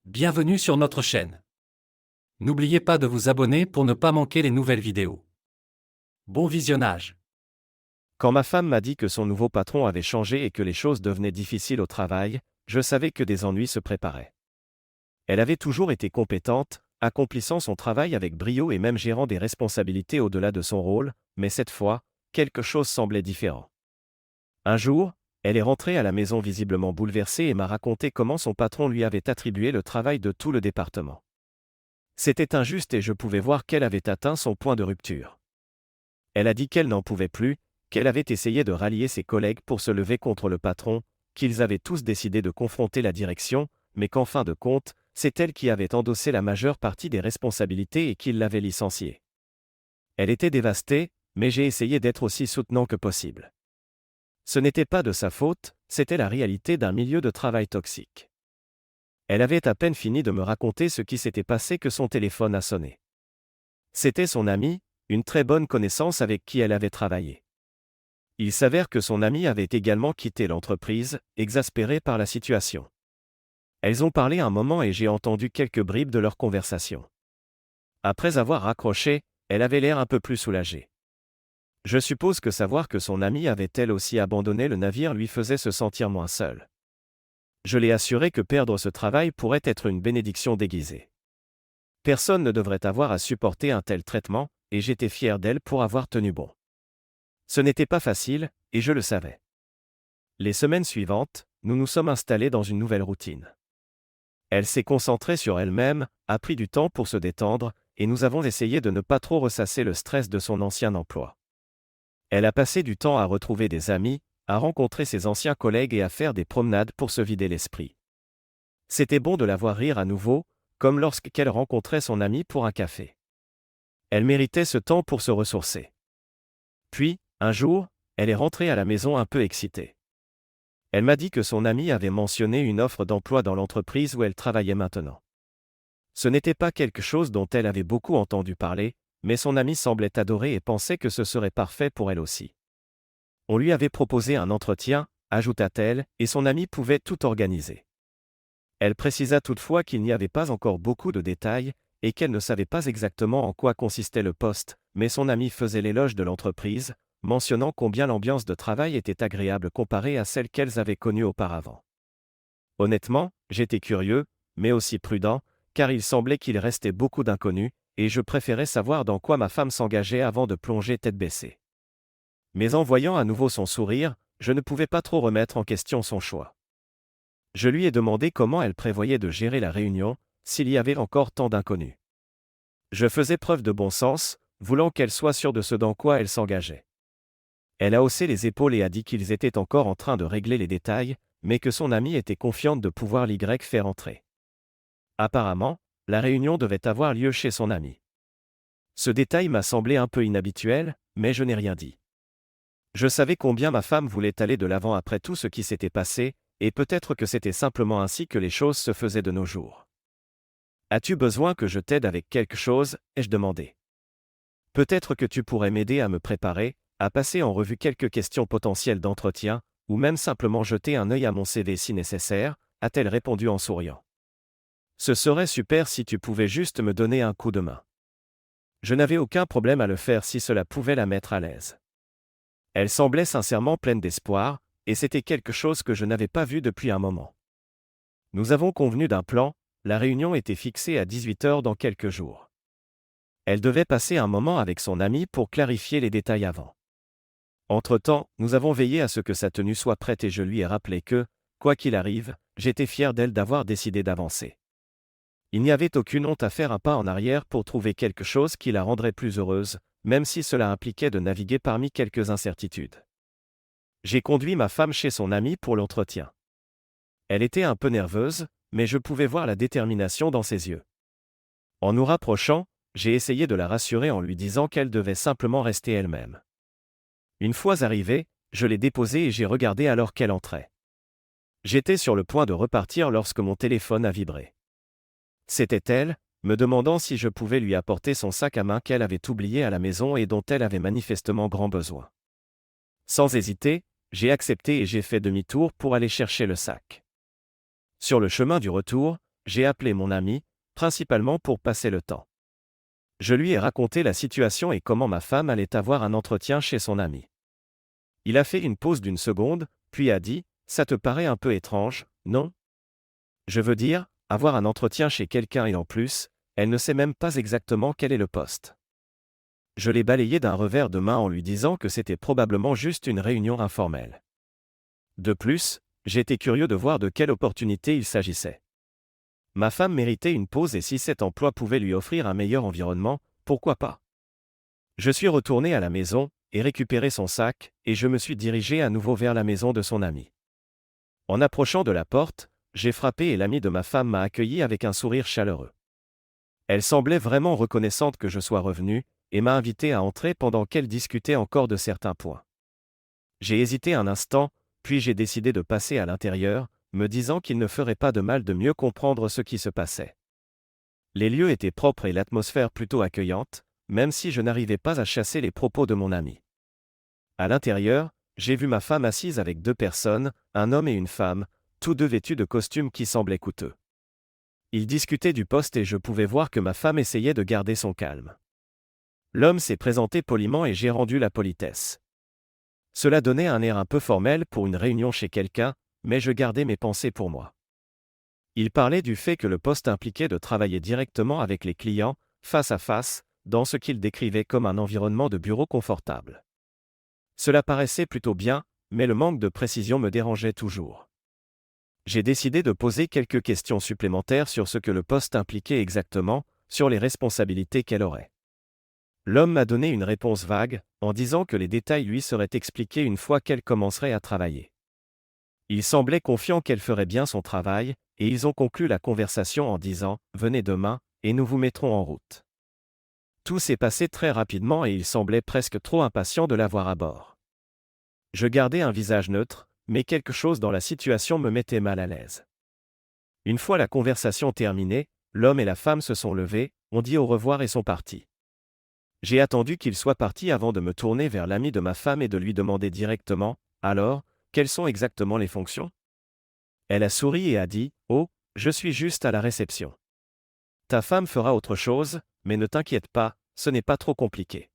Bienvenue sur notre chaîne. N'oubliez pas de vous abonner pour ne pas manquer les nouvelles vidéos. Bon visionnage. Quand ma femme m'a dit que son nouveau patron avait changé et que les choses devenaient difficiles au travail, je savais que des ennuis se préparaient. Elle avait toujours été compétente, accomplissant son travail avec brio et même gérant des responsabilités au-delà de son rôle, mais cette fois, quelque chose semblait différent. Un jour, elle est rentrée à la maison visiblement bouleversée et m'a raconté comment son patron lui avait attribué le travail de tout le département. C'était injuste et je pouvais voir qu'elle avait atteint son point de rupture. Elle a dit qu'elle n'en pouvait plus, qu'elle avait essayé de rallier ses collègues pour se lever contre le patron, qu'ils avaient tous décidé de confronter la direction, mais qu'en fin de compte, c'est elle qui avait endossé la majeure partie des responsabilités et qu'il l'avait licenciée. Elle était dévastée, mais j'ai essayé d'être aussi soutenant que possible. Ce n'était pas de sa faute, c'était la réalité d'un milieu de travail toxique. Elle avait à peine fini de me raconter ce qui s'était passé que son téléphone a sonné. C'était son ami, une très bonne connaissance avec qui elle avait travaillé. Il s'avère que son ami avait également quitté l'entreprise, exaspéré par la situation. Elles ont parlé un moment et j'ai entendu quelques bribes de leur conversation. Après avoir raccroché, elle avait l'air un peu plus soulagée. Je suppose que savoir que son amie avait elle aussi abandonné le navire lui faisait se sentir moins seule. Je l'ai assuré que perdre ce travail pourrait être une bénédiction déguisée. Personne ne devrait avoir à supporter un tel traitement, et j'étais fier d'elle pour avoir tenu bon. Ce n'était pas facile, et je le savais. Les semaines suivantes, nous nous sommes installés dans une nouvelle routine. Elle s'est concentrée sur elle-même, a pris du temps pour se détendre, et nous avons essayé de ne pas trop ressasser le stress de son ancien emploi. Elle a passé du temps à retrouver des amis, à rencontrer ses anciens collègues et à faire des promenades pour se vider l'esprit. C'était bon de la voir rire à nouveau, comme lorsqu'elle rencontrait son ami pour un café. Elle méritait ce temps pour se ressourcer. Puis, un jour, elle est rentrée à la maison un peu excitée. Elle m'a dit que son ami avait mentionné une offre d'emploi dans l'entreprise où elle travaillait maintenant. Ce n'était pas quelque chose dont elle avait beaucoup entendu parler, mais son ami semblait adorer et pensait que ce serait parfait pour elle aussi. On lui avait proposé un entretien, ajouta-t-elle, et son ami pouvait tout organiser. Elle précisa toutefois qu'il n'y avait pas encore beaucoup de détails, et qu'elle ne savait pas exactement en quoi consistait le poste, mais son ami faisait l'éloge de l'entreprise, mentionnant combien l'ambiance de travail était agréable comparée à celle qu'elles avaient connue auparavant. Honnêtement, j'étais curieux, mais aussi prudent, car il semblait qu'il restait beaucoup d'inconnus, et je préférais savoir dans quoi ma femme s'engageait avant de plonger tête baissée. Mais en voyant à nouveau son sourire, je ne pouvais pas trop remettre en question son choix. Je lui ai demandé comment elle prévoyait de gérer la réunion, s'il y avait encore tant d'inconnus. Je faisais preuve de bon sens, voulant qu'elle soit sûre de ce dans quoi elle s'engageait. Elle a haussé les épaules et a dit qu'ils étaient encore en train de régler les détails, mais que son amie était confiante de pouvoir l'y faire entrer. Apparemment, la réunion devait avoir lieu chez son ami. Ce détail m'a semblé un peu inhabituel, mais je n'ai rien dit. Je savais combien ma femme voulait aller de l'avant après tout ce qui s'était passé, et peut-être que c'était simplement ainsi que les choses se faisaient de nos jours. « As-tu besoin que je t'aide avec quelque chose ?» ai-je demandé. « Peut-être que tu pourrais m'aider à me préparer, à passer en revue quelques questions potentielles d'entretien, ou même simplement jeter un œil à mon CV si nécessaire, a-t-elle répondu en souriant. Ce serait super si tu pouvais juste me donner un coup de main. Je n'avais aucun problème à le faire si cela pouvait la mettre à l'aise. Elle semblait sincèrement pleine d'espoir, et c'était quelque chose que je n'avais pas vu depuis un moment. Nous avons convenu d'un plan, la réunion était fixée à 18h dans quelques jours. Elle devait passer un moment avec son amie pour clarifier les détails avant. Entre-temps, nous avons veillé à ce que sa tenue soit prête et je lui ai rappelé que, quoi qu'il arrive, j'étais fier d'elle d'avoir décidé d'avancer. Il n'y avait aucune honte à faire un pas en arrière pour trouver quelque chose qui la rendrait plus heureuse, même si cela impliquait de naviguer parmi quelques incertitudes. J'ai conduit ma femme chez son amie pour l'entretien. Elle était un peu nerveuse, mais je pouvais voir la détermination dans ses yeux. En nous rapprochant, j'ai essayé de la rassurer en lui disant qu'elle devait simplement rester elle-même. Une fois arrivée, je l'ai déposée et j'ai regardé alors qu'elle entrait. J'étais sur le point de repartir lorsque mon téléphone a vibré. C'était elle, me demandant si je pouvais lui apporter son sac à main qu'elle avait oublié à la maison et dont elle avait manifestement grand besoin. Sans hésiter, j'ai accepté et j'ai fait demi-tour pour aller chercher le sac. Sur le chemin du retour, j'ai appelé mon ami, principalement pour passer le temps. Je lui ai raconté la situation et comment ma femme allait avoir un entretien chez son ami. Il a fait une pause d'une seconde, puis a dit, « Ça te paraît un peu étrange, non ? Je veux dire, avoir un entretien chez quelqu'un et en plus, elle ne sait même pas exactement quel est le poste. » Je l'ai balayé d'un revers de main en lui disant que c'était probablement juste une réunion informelle. De plus, j'étais curieux de voir de quelle opportunité il s'agissait. Ma femme méritait une pause et si cet emploi pouvait lui offrir un meilleur environnement, pourquoi pas ? Je suis retourné à la maison, et récupéré son sac, et je me suis dirigé à nouveau vers la maison de son ami. En approchant de la porte, j'ai frappé et l'amie de ma femme m'a accueilli avec un sourire chaleureux. Elle semblait vraiment reconnaissante que je sois revenu, et m'a invité à entrer pendant qu'elle discutait encore de certains points. J'ai hésité un instant, puis j'ai décidé de passer à l'intérieur, me disant qu'il ne ferait pas de mal de mieux comprendre ce qui se passait. Les lieux étaient propres et l'atmosphère plutôt accueillante, même si je n'arrivais pas à chasser les propos de mon ami. À l'intérieur, j'ai vu ma femme assise avec 2 personnes, un homme et une femme, tous 2 vêtus de costumes qui semblaient coûteux. Ils discutaient du poste et je pouvais voir que ma femme essayait de garder son calme. L'homme s'est présenté poliment et j'ai rendu la politesse. Cela donnait un air un peu formel pour une réunion chez quelqu'un, mais je gardais mes pensées pour moi. Il parlait du fait que le poste impliquait de travailler directement avec les clients, face à face, dans ce qu'il décrivait comme un environnement de bureau confortable. Cela paraissait plutôt bien, mais le manque de précision me dérangeait toujours. J'ai décidé de poser quelques questions supplémentaires sur ce que le poste impliquait exactement, sur les responsabilités qu'elle aurait. L'homme m'a donné une réponse vague, en disant que les détails lui seraient expliqués une fois qu'elle commencerait à travailler. Il semblait confiant qu'elle ferait bien son travail, et ils ont conclu la conversation en disant « Venez demain, et nous vous mettrons en route ». Tout s'est passé très rapidement et il semblait presque trop impatient de la voir à bord. Je gardais un visage neutre, mais quelque chose dans la situation me mettait mal à l'aise. Une fois la conversation terminée, l'homme et la femme se sont levés, ont dit au revoir et sont partis. J'ai attendu qu'ils soient partis avant de me tourner vers l'ami de ma femme et de lui demander directement « Alors, quelles sont exactement les fonctions ?» Elle a souri et a dit « Oh, je suis juste à la réception. Ta femme fera autre chose, mais ne t'inquiète pas, ce n'est pas trop compliqué. »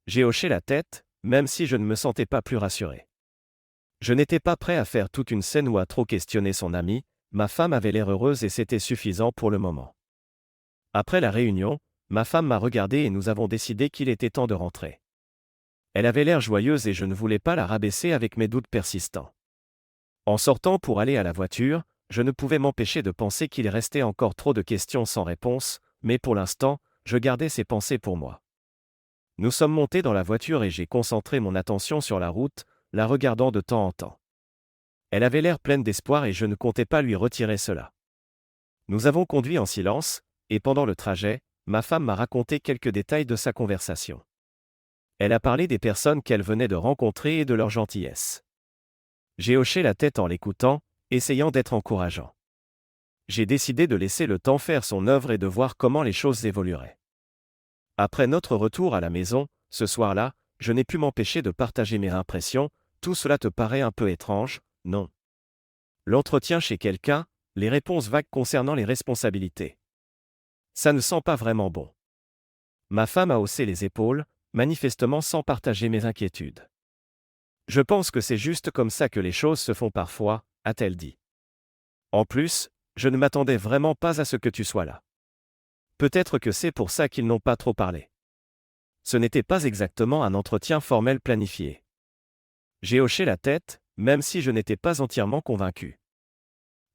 J'ai hoché la tête, même si je ne me sentais pas plus rassuré. Je n'étais pas prêt à faire toute une scène ou à trop questionner son ami, ma femme avait l'air heureuse et c'était suffisant pour le moment. Après la réunion, ma femme m'a regardé et nous avons décidé qu'il était temps de rentrer. Elle avait l'air joyeuse et je ne voulais pas la rabaisser avec mes doutes persistants. En sortant pour aller à la voiture, je ne pouvais m'empêcher de penser qu'il restait encore trop de questions sans réponse, mais pour l'instant, je gardais ces pensées pour moi. Nous sommes montés dans la voiture et j'ai concentré mon attention sur la route, la regardant de temps en temps. Elle avait l'air pleine d'espoir et je ne comptais pas lui retirer cela. Nous avons conduit en silence, et pendant le trajet, ma femme m'a raconté quelques détails de sa conversation. Elle a parlé des personnes qu'elle venait de rencontrer et de leur gentillesse. J'ai hoché la tête en l'écoutant, essayant d'être encourageant. J'ai décidé de laisser le temps faire son œuvre et de voir comment les choses évolueraient. Après notre retour à la maison, ce soir-là, je n'ai pu m'empêcher de partager mes impressions. Tout cela te paraît un peu étrange, non? L'entretien chez quelqu'un, les réponses vagues concernant les responsabilités. Ça ne sent pas vraiment bon. Ma femme a haussé les épaules, manifestement sans partager mes inquiétudes. Je pense que c'est juste comme ça que les choses se font parfois, a-t-elle dit. En plus, je ne m'attendais vraiment pas à ce que tu sois là. Peut-être que c'est pour ça qu'ils n'ont pas trop parlé. Ce n'était pas exactement un entretien formel planifié. J'ai hoché la tête, même si je n'étais pas entièrement convaincu.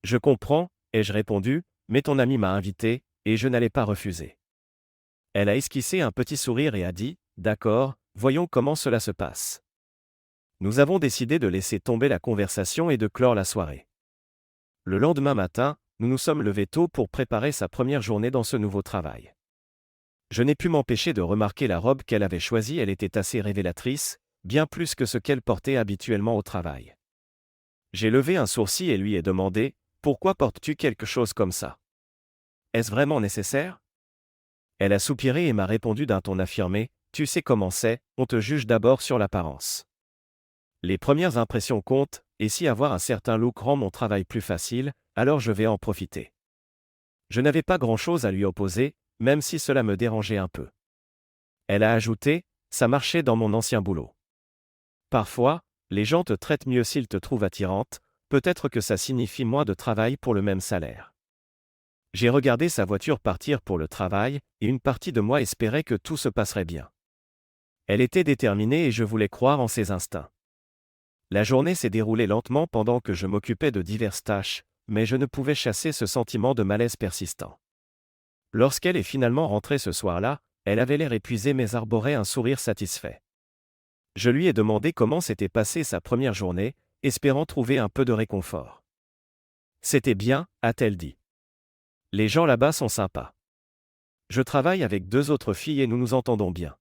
Je comprends, ai-je répondu, mais ton ami m'a invité, et je n'allais pas refuser. Elle a esquissé un petit sourire et a dit, d'accord, voyons comment cela se passe. Nous avons décidé de laisser tomber la conversation et de clore la soirée. Le lendemain matin, nous nous sommes levés tôt pour préparer sa première journée dans ce nouveau travail. Je n'ai pu m'empêcher de remarquer la robe qu'elle avait choisie, elle était assez révélatrice, bien plus que ce qu'elle portait habituellement au travail. J'ai levé un sourcil et lui ai demandé, « Pourquoi portes-tu quelque chose comme ça? Est-ce vraiment nécessaire ?» Elle a soupiré et m'a répondu d'un ton affirmé, « Tu sais comment c'est, on te juge d'abord sur l'apparence. Les premières impressions comptent, et si avoir un certain look rend mon travail plus facile, alors je vais en profiter. » Je n'avais pas grand-chose à lui opposer, même si cela me dérangeait un peu. Elle a ajouté, ça marchait dans mon ancien boulot. Parfois, les gens te traitent mieux s'ils te trouvent attirante, peut-être que ça signifie moins de travail pour le même salaire. J'ai regardé sa voiture partir pour le travail, et une partie de moi espérait que tout se passerait bien. Elle était déterminée et je voulais croire en ses instincts. La journée s'est déroulée lentement pendant que je m'occupais de diverses tâches, mais je ne pouvais chasser ce sentiment de malaise persistant. Lorsqu'elle est finalement rentrée ce soir-là, elle avait l'air épuisée mais arborait un sourire satisfait. Je lui ai demandé comment s'était passée sa première journée, espérant trouver un peu de réconfort. C'était bien, a-t-elle dit. Les gens là-bas sont sympas. Je travaille avec 2 autres filles et nous nous entendons bien.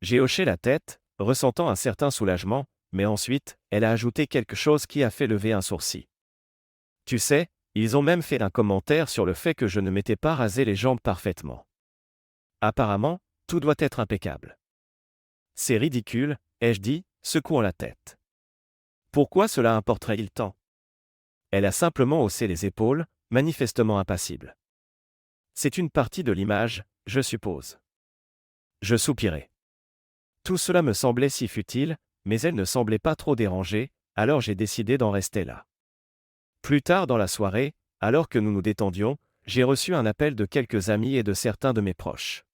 J'ai hoché la tête, ressentant un certain soulagement, mais ensuite, elle a ajouté quelque chose qui a fait lever un sourcil. Tu sais, ils ont même fait un commentaire sur le fait que je ne m'étais pas rasé les jambes parfaitement. Apparemment, tout doit être impeccable. C'est ridicule, ai-je dit, secouant la tête. Pourquoi cela importerait-il tant? Elle a simplement haussé les épaules, manifestement impassible. C'est une partie de l'image, je suppose. Je soupirai. Tout cela me semblait si futile, mais elle ne semblait pas trop dérangée, alors j'ai décidé d'en rester là. Plus tard dans la soirée, alors que nous nous détendions, j'ai reçu un appel de quelques amis et de certains de mes proches.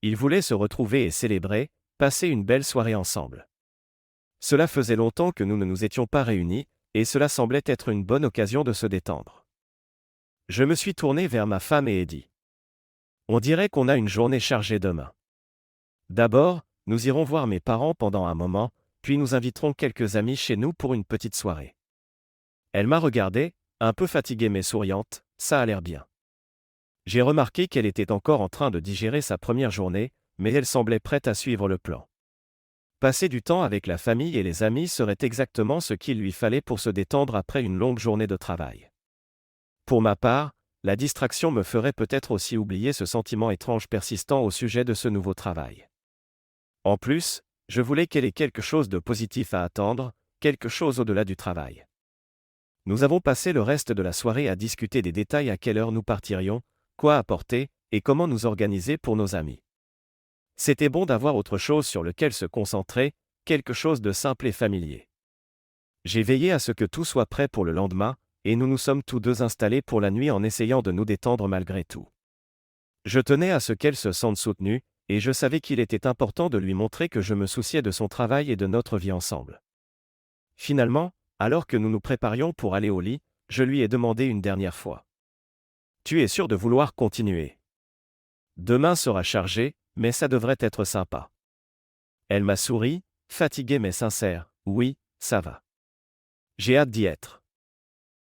Ils voulaient se retrouver et célébrer, passer une belle soirée ensemble. Cela faisait longtemps que nous ne nous étions pas réunis, et cela semblait être une bonne occasion de se détendre. Je me suis tourné vers ma femme et ai dit. On dirait qu'on a une journée chargée demain. D'abord, nous irons voir mes parents pendant un moment, puis nous inviterons quelques amis chez nous pour une petite soirée. Elle m'a regardé, un peu fatiguée mais souriante, ça a l'air bien. J'ai remarqué qu'elle était encore en train de digérer sa première journée, mais elle semblait prête à suivre le plan. Passer du temps avec la famille et les amis serait exactement ce qu'il lui fallait pour se détendre après une longue journée de travail. Pour ma part, la distraction me ferait peut-être aussi oublier ce sentiment étrange persistant au sujet de ce nouveau travail. En plus, je voulais qu'elle ait quelque chose de positif à attendre, quelque chose au-delà du travail. Nous avons passé le reste de la soirée à discuter des détails, à quelle heure nous partirions, quoi apporter, et comment nous organiser pour nos amis. C'était bon d'avoir autre chose sur lequel se concentrer, quelque chose de simple et familier. J'ai veillé à ce que tout soit prêt pour le lendemain, et nous nous sommes tous deux installés pour la nuit en essayant de nous détendre malgré tout. Je tenais à ce qu'elle se sente soutenue, et je savais qu'il était important de lui montrer que je me souciais de son travail et de notre vie ensemble. Finalement, alors que nous nous préparions pour aller au lit, je lui ai demandé une dernière fois. Tu es sûr de vouloir continuer? Demain sera chargé, mais ça devrait être sympa. Elle m'a souri, fatiguée mais sincère. Oui, ça va. J'ai hâte d'y être.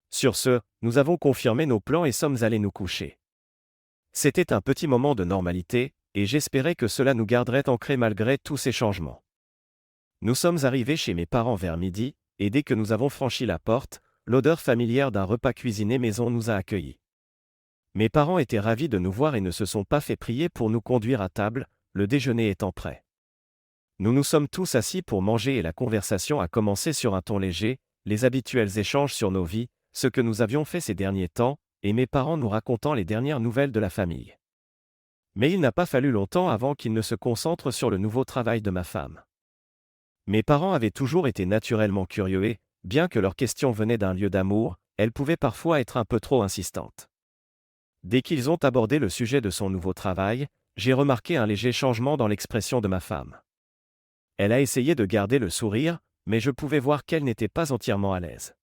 Sur ce, nous avons confirmé nos plans et sommes allés nous coucher. C'était un petit moment de normalité, et j'espérais que cela nous garderait ancrés malgré tous ces changements. Nous sommes arrivés chez mes parents vers midi, et dès que nous avons franchi la porte, l'odeur familière d'un repas cuisiné maison nous a accueillis. Mes parents étaient ravis de nous voir et ne se sont pas fait prier pour nous conduire à table, le déjeuner étant prêt. Nous nous sommes tous assis pour manger et la conversation a commencé sur un ton léger, les habituels échanges sur nos vies, ce que nous avions fait ces derniers temps, et mes parents nous racontant les dernières nouvelles de la famille. Mais il n'a pas fallu longtemps avant qu'ils ne se concentrent sur le nouveau travail de ma femme. Mes parents avaient toujours été naturellement curieux et, bien que leurs questions venaient d'un lieu d'amour, elles pouvaient parfois être un peu trop insistantes. Dès qu'ils ont abordé le sujet de son nouveau travail, j'ai remarqué un léger changement dans l'expression de ma femme. Elle a essayé de garder le sourire, mais je pouvais voir qu'elle n'était pas entièrement à l'aise.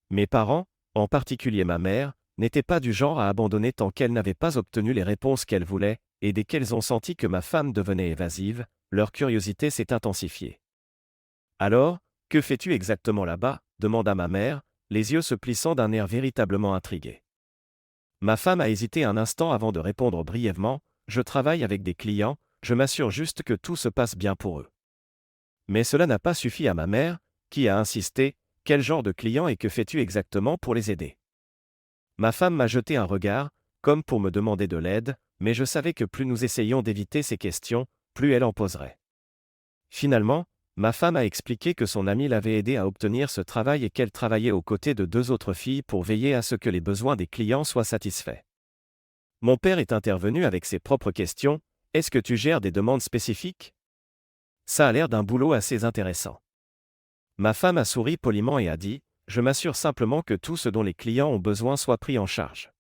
Mes parents, en particulier ma mère, n'étaient pas du genre à abandonner tant qu'elles n'avaient pas obtenu les réponses qu'elles voulaient, et dès qu'elles ont senti que ma femme devenait évasive, leur curiosité s'est intensifiée. Alors, que fais-tu exactement là-bas? Demanda ma mère, les yeux se plissant d'un air véritablement intrigué. Ma femme a hésité un instant avant de répondre brièvement, je travaille avec des clients, je m'assure juste que tout se passe bien pour eux. Mais cela n'a pas suffi à ma mère, qui a insisté, quel genre de clients et que fais-tu exactement pour les aider? Ma femme m'a jeté un regard, comme pour me demander de l'aide, mais je savais que plus nous essayions d'éviter ces questions, plus elle en poserait. Finalement, Ma femme a expliqué que son amie l'avait aidé à obtenir ce travail et qu'elle travaillait aux côtés de 2 autres filles pour veiller à ce que les besoins des clients soient satisfaits. Mon père est intervenu avec ses propres questions. Est-ce que tu gères des demandes spécifiques? Ça a l'air d'un boulot assez intéressant. Ma femme a souri poliment et a dit, je m'assure simplement que tout ce dont les clients ont besoin soit pris en charge.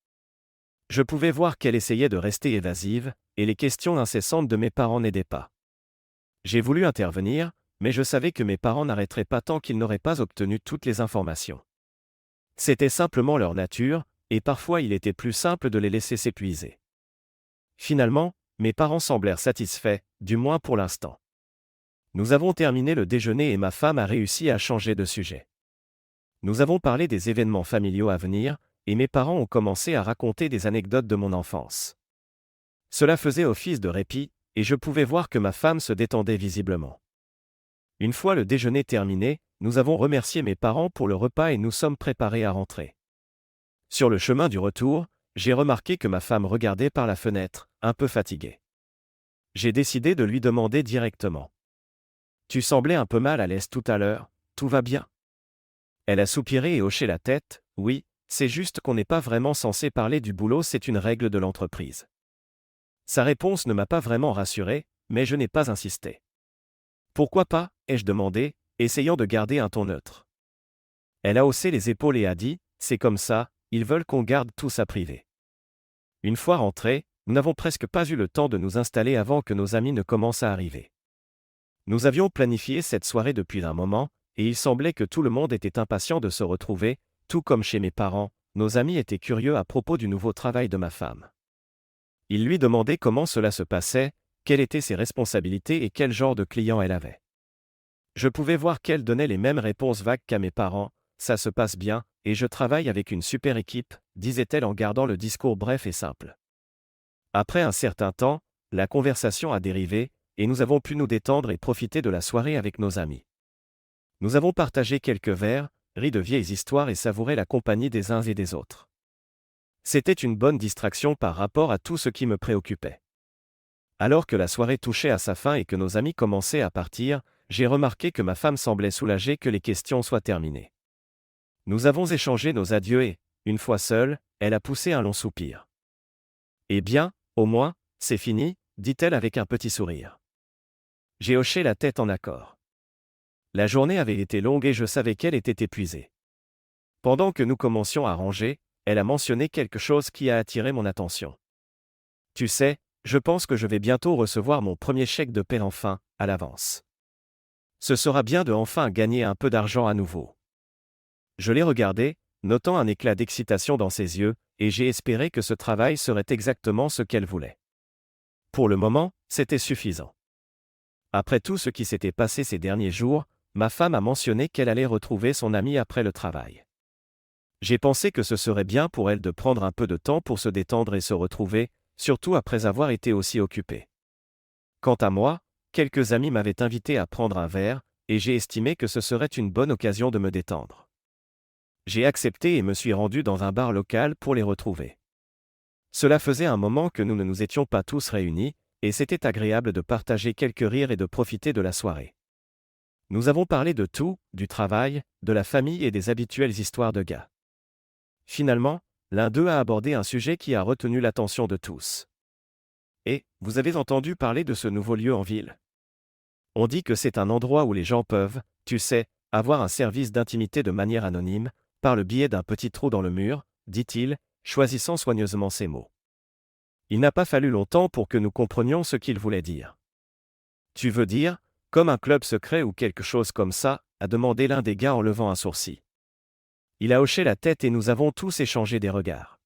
Je pouvais voir qu'elle essayait de rester évasive, et les questions incessantes de mes parents n'aidaient pas. J'ai voulu intervenir, mais je savais que mes parents n'arrêteraient pas tant qu'ils n'auraient pas obtenu toutes les informations. C'était simplement leur nature, et parfois il était plus simple de les laisser s'épuiser. Finalement, mes parents semblèrent satisfaits, du moins pour l'instant. Nous avons terminé le déjeuner et ma femme a réussi à changer de sujet. Nous avons parlé des événements familiaux à venir, et mes parents ont commencé à raconter des anecdotes de mon enfance. Cela faisait office de répit, et je pouvais voir que ma femme se détendait visiblement. Une fois le déjeuner terminé, nous avons remercié mes parents pour le repas et nous sommes préparés à rentrer. Sur le chemin du retour, j'ai remarqué que ma femme regardait par la fenêtre, un peu fatiguée. J'ai décidé de lui demander directement. « Tu semblais un peu mal à l'aise tout à l'heure, tout va bien ?» Elle a soupiré et hoché la tête. « Oui, c'est juste qu'on n'est pas vraiment censé parler du boulot, c'est une règle de l'entreprise. » Sa réponse ne m'a pas vraiment rassuré, mais je n'ai pas insisté. « Pourquoi pas ?» ai-je demandé, essayant de garder un ton neutre. Elle a haussé les épaules et a dit, « C'est comme ça, ils veulent qu'on garde tout ça privé. » Une fois rentrés, nous n'avons presque pas eu le temps de nous installer avant que nos amis ne commencent à arriver. Nous avions planifié cette soirée depuis un moment, et il semblait que tout le monde était impatient de se retrouver, tout comme chez mes parents, nos amis étaient curieux à propos du nouveau travail de ma femme. Ils lui demandaient comment cela se passait, quelles étaient ses responsabilités et quel genre de clients elle avait. Je pouvais voir qu'elle donnait les mêmes réponses vagues qu'à mes parents, ça se passe bien, et je travaille avec une super équipe, disait-elle en gardant le discours bref et simple. Après un certain temps, la conversation a dérivé, et nous avons pu nous détendre et profiter de la soirée avec nos amis. Nous avons partagé quelques verres, ri de vieilles histoires et savouré la compagnie des uns et des autres. C'était une bonne distraction par rapport à tout ce qui me préoccupait. Alors que la soirée touchait à sa fin et que nos amis commençaient à partir, j'ai remarqué que ma femme semblait soulagée que les questions soient terminées. Nous avons échangé nos adieux et, une fois seule, elle a poussé un long soupir. « Eh bien, au moins, c'est fini », dit-elle avec un petit sourire. J'ai hoché la tête en accord. La journée avait été longue et je savais qu'elle était épuisée. Pendant que nous commencions à ranger, elle a mentionné quelque chose qui a attiré mon attention. « Tu sais, je pense que je vais bientôt recevoir mon premier chèque de paie enfin, à l'avance. Ce sera bien de enfin gagner un peu d'argent à nouveau. » Je l'ai regardé, notant un éclat d'excitation dans ses yeux, et j'ai espéré que ce travail serait exactement ce qu'elle voulait. Pour le moment, c'était suffisant. Après tout ce qui s'était passé ces derniers jours, ma femme a mentionné qu'elle allait retrouver son amie après le travail. J'ai pensé que ce serait bien pour elle de prendre un peu de temps pour se détendre et se retrouver, surtout après avoir été aussi occupée. Quant à moi, quelques amis m'avaient invité à prendre un verre, et j'ai estimé que ce serait une bonne occasion de me détendre. J'ai accepté et me suis rendu dans un bar local pour les retrouver. Cela faisait un moment que nous ne nous étions pas tous réunis, et c'était agréable de partager quelques rires et de profiter de la soirée. Nous avons parlé de tout, du travail, de la famille et des habituelles histoires de gars. Finalement, l'un d'eux a abordé un sujet qui a retenu l'attention de tous. « Et, vous avez entendu parler de ce nouveau lieu en ville? On dit que c'est un endroit où les gens peuvent, tu sais, avoir un service d'intimité de manière anonyme, par le biais d'un petit trou dans le mur, dit-il, choisissant soigneusement ses mots. Il n'a pas fallu longtemps pour que nous comprenions ce qu'il voulait dire. « Tu veux dire, comme un club secret ou quelque chose comme ça ?» a demandé l'un des gars en levant un sourcil. Il a hoché la tête et nous avons tous échangé des regards.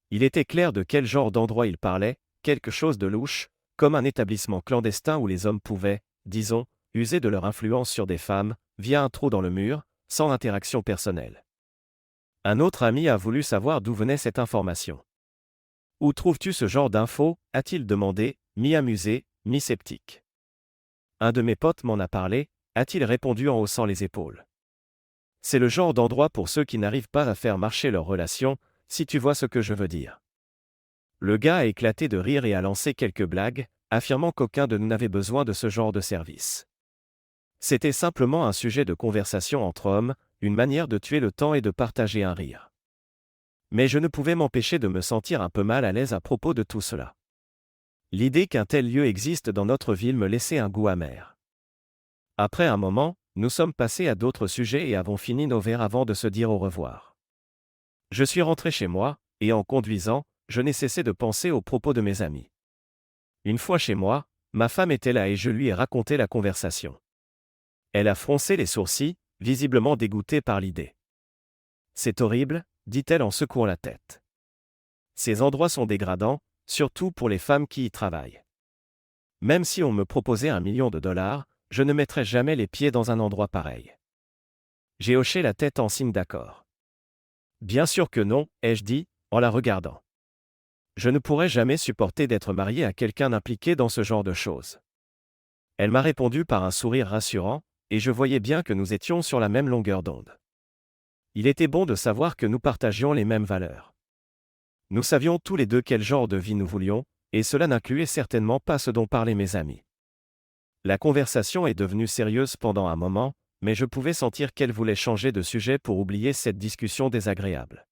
Il était clair de quel genre d'endroit il parlait, quelque chose de louche, comme un établissement clandestin où les hommes pouvaient, disons, user de leur influence sur des femmes, via un trou dans le mur, sans interaction personnelle. Un autre ami a voulu savoir d'où venait cette information. « Où trouves-tu ce genre d'infos ?» a-t-il demandé, mi-amusé, mi-sceptique. Un de mes potes m'en a parlé, a-t-il répondu en haussant les épaules. C'est le genre d'endroit pour ceux qui n'arrivent pas à faire marcher leurs relations, si tu vois ce que je veux dire. Le gars a éclaté de rire et a lancé quelques blagues, affirmant qu'aucun de nous n'avait besoin de ce genre de service. C'était simplement un sujet de conversation entre hommes, une manière de tuer le temps et de partager un rire. Mais je ne pouvais m'empêcher de me sentir un peu mal à l'aise à propos de tout cela. L'idée qu'un tel lieu existe dans notre ville me laissait un goût amer. Après un moment, nous sommes passés à d'autres sujets et avons fini nos verres avant de se dire au revoir. Je suis rentré chez moi, et en conduisant, je n'ai cessé de penser aux propos de mes amis. Une fois chez moi, ma femme était là et je lui ai raconté la conversation. Elle a froncé les sourcils, visiblement dégoûtée par l'idée. C'est horrible, dit-elle en secouant la tête. Ces endroits sont dégradants, surtout pour les femmes qui y travaillent. Même si on me proposait $1 million, je ne mettrais jamais les pieds dans un endroit pareil. J'ai hoché la tête en signe d'accord. Bien sûr que non, ai-je dit, en la regardant. Je ne pourrais jamais supporter d'être marié à quelqu'un impliqué dans ce genre de choses. Elle m'a répondu par un sourire rassurant, et je voyais bien que nous étions sur la même longueur d'onde. Il était bon de savoir que nous partagions les mêmes valeurs. Nous savions tous les deux quel genre de vie nous voulions, et cela n'incluait certainement pas ce dont parlaient mes amis. La conversation est devenue sérieuse pendant un moment, mais je pouvais sentir qu'elle voulait changer de sujet pour oublier cette discussion désagréable.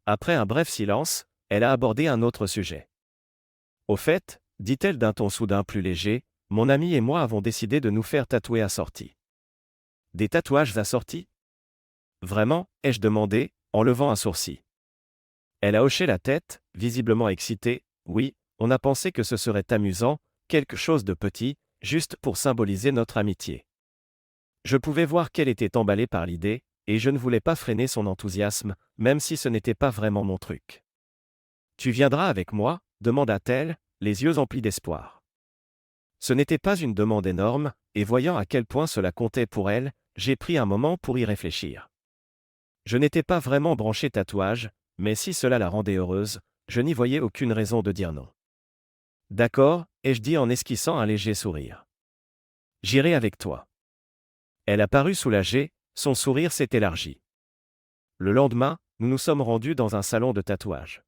Après un bref silence, elle a abordé un autre sujet. Au fait, dit-elle d'un ton soudain plus léger, mon ami et moi avons décidé de nous faire tatouer assortis. Des tatouages assortis ? Vraiment, ai-je demandé, en levant un sourcil. Elle a hoché la tête, visiblement excitée. Oui, on a pensé que ce serait amusant, quelque chose de petit, juste pour symboliser notre amitié. Je pouvais voir qu'elle était emballée par l'idée, et je ne voulais pas freiner son enthousiasme, même si ce n'était pas vraiment mon truc. Tu viendras avec moi ? Demanda-t-elle, les yeux emplis d'espoir. Ce n'était pas une demande énorme, et voyant à quel point cela comptait pour elle, j'ai pris un moment pour y réfléchir. Je n'étais pas vraiment branché tatouage, mais si cela la rendait heureuse, je n'y voyais aucune raison de dire non. D'accord, ai-je dit en esquissant un léger sourire. J'irai avec toi. Elle a paru soulagée, son sourire s'est élargi. Le lendemain, nous nous sommes rendus dans un salon de tatouage.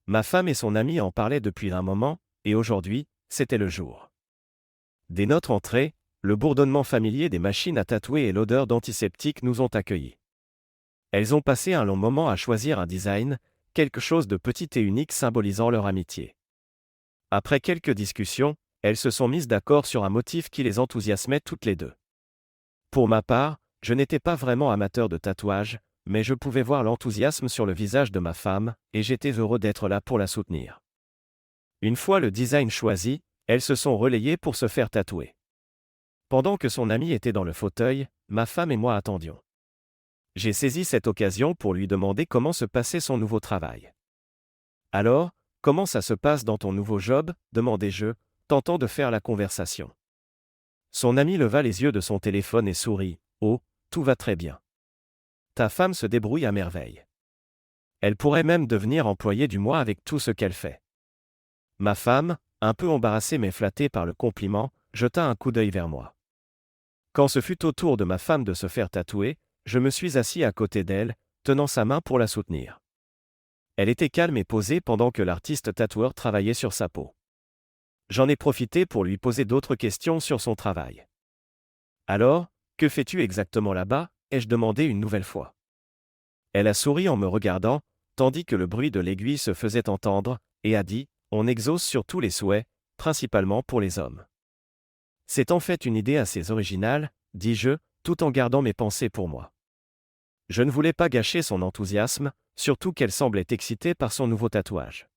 Ma femme et son amie en parlaient depuis un moment, et aujourd'hui, c'était le jour. Dès notre entrée, le bourdonnement familier des machines à tatouer et l'odeur d'antiseptique nous ont accueillis. Elles ont passé un long moment à choisir un design, quelque chose de petit et unique symbolisant leur amitié. Après quelques discussions, elles se sont mises d'accord sur un motif qui les enthousiasmait toutes les deux. Pour ma part, je n'étais pas vraiment amateur de tatouage, mais je pouvais voir l'enthousiasme sur le visage de ma femme, et j'étais heureux d'être là pour la soutenir. Une fois le design choisi, elles se sont relayées pour se faire tatouer. Pendant que son ami était dans le fauteuil, ma femme et moi attendions. J'ai saisi cette occasion pour lui demander comment se passait son nouveau travail. Alors, comment ça se passe dans ton nouveau job ? Demandai-je, tentant de faire la conversation. Son ami leva les yeux de son téléphone et sourit. Oh, tout va très bien. Ta femme se débrouille à merveille. Elle pourrait même devenir employée du mois avec tout ce qu'elle fait. Ma femme, un peu embarrassée mais flattée par le compliment, jeta un coup d'œil vers moi. Quand ce fut au tour de ma femme de se faire tatouer, je me suis assis à côté d'elle, tenant sa main pour la soutenir. Elle était calme et posée pendant que l'artiste tatoueur travaillait sur sa peau. J'en ai profité pour lui poser d'autres questions sur son travail. Alors, que fais-tu exactement là-bas ? Ai-je demandé une nouvelle fois. Elle a souri en me regardant, tandis que le bruit de l'aiguille se faisait entendre, et a dit, on exauce sur tous les souhaits, principalement pour les hommes. C'est en fait une idée assez originale, dis-je, tout en gardant mes pensées pour moi. Je ne voulais pas gâcher son enthousiasme, surtout qu'elle semblait excitée par son nouveau tatouage.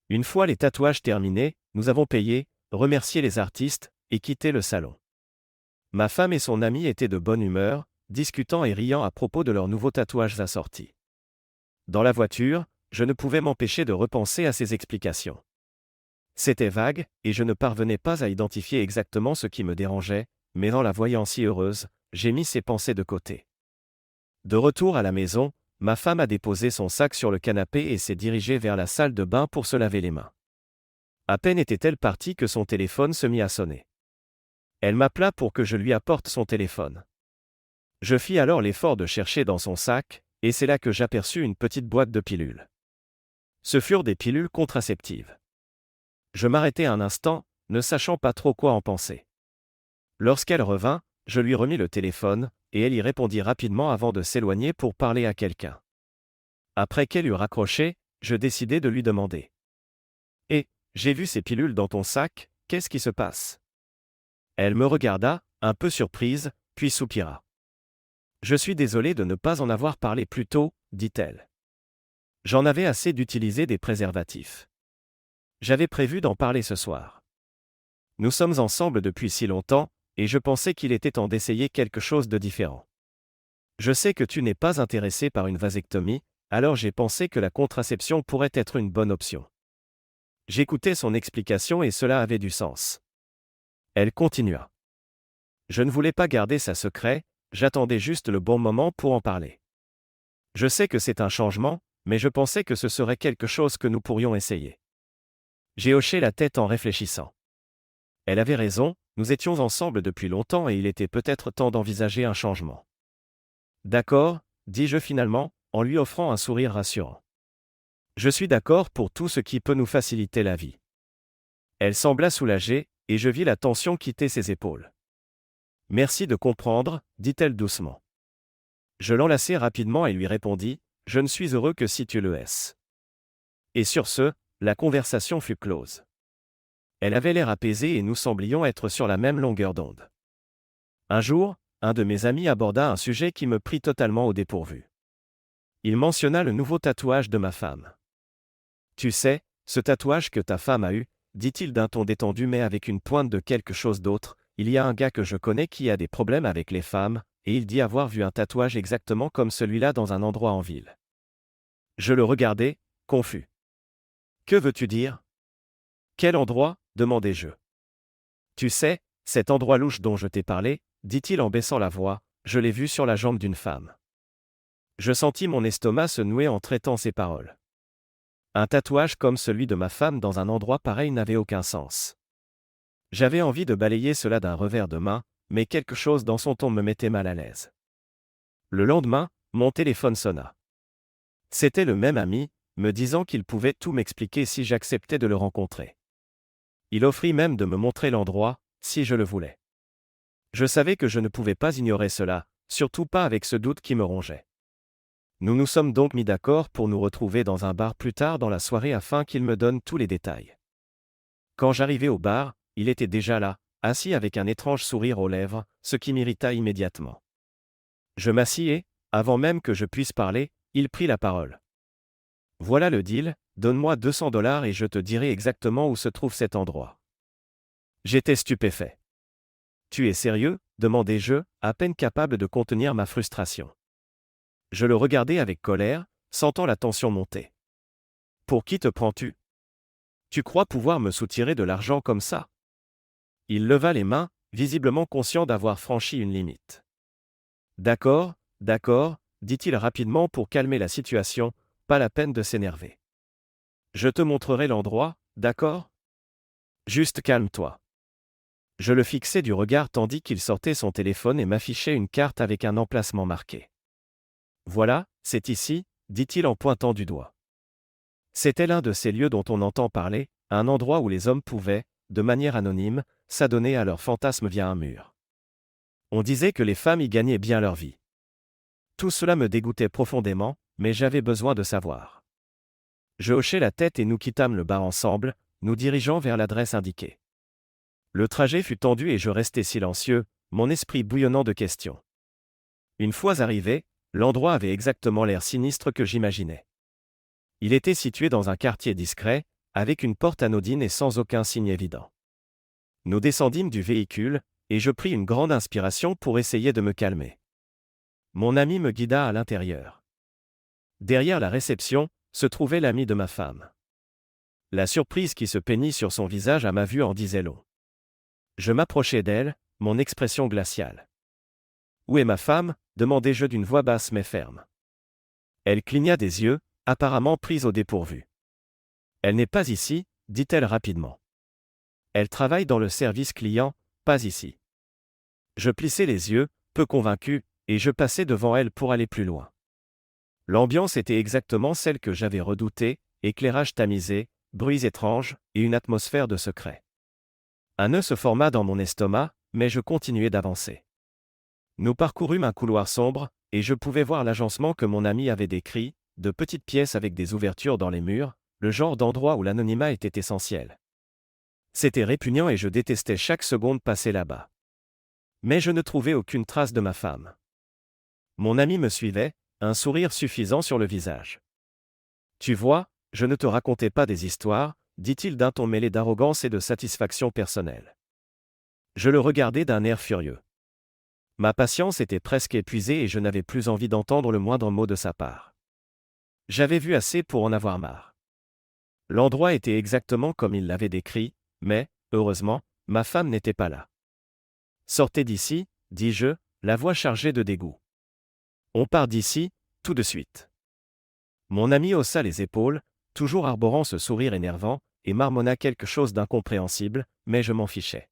Une fois les tatouages terminés, nous avons payé, remercié les artistes, et quitté le salon. Ma femme et son ami étaient de bonne humeur, discutant et riant à propos de leurs nouveaux tatouages assortis. Dans la voiture, je ne pouvais m'empêcher de repenser à ces explications. C'était vague, et je ne parvenais pas à identifier exactement ce qui me dérangeait, mais en la voyant si heureuse, j'ai mis ces pensées de côté. De retour à la maison, ma femme a déposé son sac sur le canapé et s'est dirigée vers la salle de bain pour se laver les mains. À peine était-elle partie que son téléphone se mit à sonner. Elle m'appela pour que je lui apporte son téléphone. Je fis alors l'effort de chercher dans son sac, et c'est là que j'aperçus une petite boîte de pilules. Ce furent des pilules contraceptives. Je m'arrêtai un instant, ne sachant pas trop quoi en penser. Lorsqu'elle revint, je lui remis le téléphone, et elle y répondit rapidement avant de s'éloigner pour parler à quelqu'un. Après qu'elle eut raccroché, je décidai de lui demander. « Eh, j'ai vu ces pilules dans ton sac, qu'est-ce qui se passe ?» Elle me regarda, un peu surprise, puis soupira. « Je suis désolée de ne pas en avoir parlé plus tôt, » dit-elle. J'en avais assez d'utiliser des préservatifs. J'avais prévu d'en parler ce soir. Nous sommes ensemble depuis si longtemps, et je pensais qu'il était temps d'essayer quelque chose de différent. Je sais que tu n'es pas intéressé par une vasectomie, alors j'ai pensé que la contraception pourrait être une bonne option. J'écoutais son explication et cela avait du sens. Elle continua. Je ne voulais pas garder ça secret, j'attendais juste le bon moment pour en parler. Je sais que c'est un changement, mais je pensais que ce serait quelque chose que nous pourrions essayer. J'ai hoché la tête en réfléchissant. Elle avait raison, nous étions ensemble depuis longtemps et il était peut-être temps d'envisager un changement. D'accord, dis-je finalement, en lui offrant un sourire rassurant. Je suis d'accord pour tout ce qui peut nous faciliter la vie. Elle sembla soulagée, et je vis la tension quitter ses épaules. Merci de comprendre, dit-elle doucement. Je l'enlaçai rapidement et lui répondis, je ne suis heureux que si tu le es. Et sur ce, la conversation fut close. Elle avait l'air apaisée et nous semblions être sur la même longueur d'onde. Un jour, un de mes amis aborda un sujet qui me prit totalement au dépourvu. Il mentionna le nouveau tatouage de ma femme. Tu sais, ce tatouage que ta femme a eu, dit-il d'un ton détendu mais avec une pointe de quelque chose d'autre, il y a un gars que je connais qui a des problèmes avec les femmes, et il dit avoir vu un tatouage exactement comme celui-là dans un endroit en ville. Je le regardai, confus. Que veux-tu dire ? Quel endroit ? Demandai-je. Tu sais, cet endroit louche dont je t'ai parlé, dit-il en baissant la voix, je l'ai vu sur la jambe d'une femme. Je sentis mon estomac se nouer en traitant ces paroles. Un tatouage comme celui de ma femme dans un endroit pareil n'avait aucun sens. J'avais envie de balayer cela d'un revers de main, mais quelque chose dans son ton me mettait mal à l'aise. Le lendemain, mon téléphone sonna. C'était le même ami, me disant qu'il pouvait tout m'expliquer si j'acceptais de le rencontrer. Il offrit même de me montrer l'endroit, si je le voulais. Je savais que je ne pouvais pas ignorer cela, surtout pas avec ce doute qui me rongeait. Nous nous sommes donc mis d'accord pour nous retrouver dans un bar plus tard dans la soirée afin qu'il me donne tous les détails. Quand j'arrivai au bar, il était déjà là, assis avec un étrange sourire aux lèvres, ce qui m'irrita immédiatement. Je m'assis et, avant même que je puisse parler, il prit la parole. Voilà le deal, donne-moi $200 et je te dirai exactement où se trouve cet endroit. J'étais stupéfait. Tu es sérieux ? Demandai-je, à peine capable de contenir ma frustration. Je le regardai avec colère, sentant la tension monter. Pour qui te prends-tu ? Tu crois pouvoir me soutirer de l'argent comme ça ? Il leva les mains, visiblement conscient d'avoir franchi une limite. D'accord, dit-il rapidement pour calmer la situation, pas la peine de s'énerver. Je te montrerai l'endroit, d'accord ? Juste calme-toi. Je le fixais du regard tandis qu'il sortait son téléphone et m'affichait une carte avec un emplacement marqué. Voilà, c'est ici, dit-il en pointant du doigt. C'était l'un de ces lieux dont on entend parler, un endroit où les hommes pouvaient, de manière anonyme, s'adonner à leurs fantasmes via un mur. On disait que les femmes y gagnaient bien leur vie. Tout cela me dégoûtait profondément, mais j'avais besoin de savoir. Je hochai la tête et nous quittâmes le bar ensemble, nous dirigeant vers l'adresse indiquée. Le trajet fut tendu et je restai silencieux, mon esprit bouillonnant de questions. Une fois arrivé, l'endroit avait exactement l'air sinistre que j'imaginais. Il était situé dans un quartier discret, avec une porte anodine et sans aucun signe évident. Nous descendîmes du véhicule, et je pris une grande inspiration pour essayer de me calmer. Mon ami me guida à l'intérieur. Derrière la réception, se trouvait l'ami de ma femme. La surprise qui se peignit sur son visage à ma vue en disait long. Je m'approchai d'elle, mon expression glaciale. « Où est ma femme ? Demandai-je d'une voix basse mais ferme. Elle cligna des yeux, apparemment prise au dépourvu. Elle n'est pas ici, dit-elle rapidement. Elle travaille dans le service client, pas ici. Je plissai les yeux, peu convaincu, et je passai devant elle pour aller plus loin. L'ambiance était exactement celle que j'avais redoutée, éclairage tamisé, bruits étranges, et une atmosphère de secret. Un nœud se forma dans mon estomac, mais je continuais d'avancer. Nous parcourûmes un couloir sombre, et je pouvais voir l'agencement que mon ami avait décrit, de petites pièces avec des ouvertures dans les murs, le genre d'endroit où l'anonymat était essentiel. C'était répugnant et je détestais chaque seconde passée là-bas. Mais je ne trouvais aucune trace de ma femme. Mon ami me suivait, un sourire suffisant sur le visage. « Tu vois, je ne te racontais pas des histoires, » dit-il d'un ton mêlé d'arrogance et de satisfaction personnelle. Je le regardais d'un air furieux. Ma patience était presque épuisée et je n'avais plus envie d'entendre le moindre mot de sa part. J'avais vu assez pour en avoir marre. L'endroit était exactement comme il l'avait décrit, mais, heureusement, ma femme n'était pas là. « Sortez d'ici, » dis-je, la voix chargée de dégoût. « On part d'ici, tout de suite. » Mon ami haussa les épaules, toujours arborant ce sourire énervant, et marmonna quelque chose d'incompréhensible, mais je m'en fichais.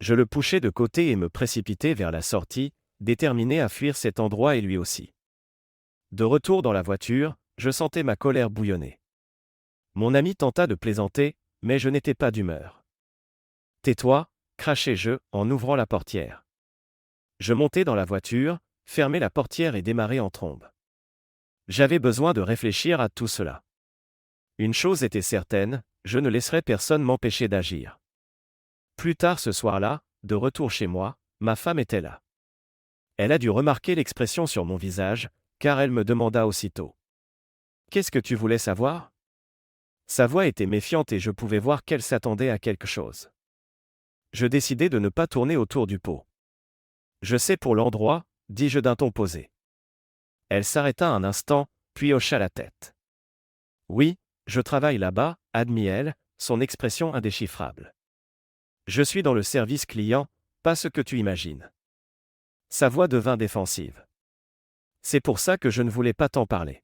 Je le poussai de côté et me précipitai vers la sortie, déterminé à fuir cet endroit et lui aussi. De retour dans la voiture, je sentais ma colère bouillonner. Mon ami tenta de plaisanter, mais je n'étais pas d'humeur. « Tais-toi » crachai-je, en ouvrant la portière. Je montai dans la voiture, fermai la portière et démarrai en trombe. J'avais besoin de réfléchir à tout cela. Une chose était certaine, je ne laisserais personne m'empêcher d'agir. Plus tard ce soir-là, de retour chez moi, ma femme était là. Elle a dû remarquer l'expression sur mon visage, car elle me demanda aussitôt. « Qu'est-ce que tu voulais savoir ?» Sa voix était méfiante et je pouvais voir qu'elle s'attendait à quelque chose. Je décidai de ne pas tourner autour du pot. « Je sais pour l'endroit, » dis-je d'un ton posé. Elle s'arrêta un instant, puis hocha la tête. « Oui, je travaille là-bas, » admit-elle, son expression indéchiffrable. « Je suis dans le service client, pas ce que tu imagines. » Sa voix devint défensive. « C'est pour ça que je ne voulais pas t'en parler.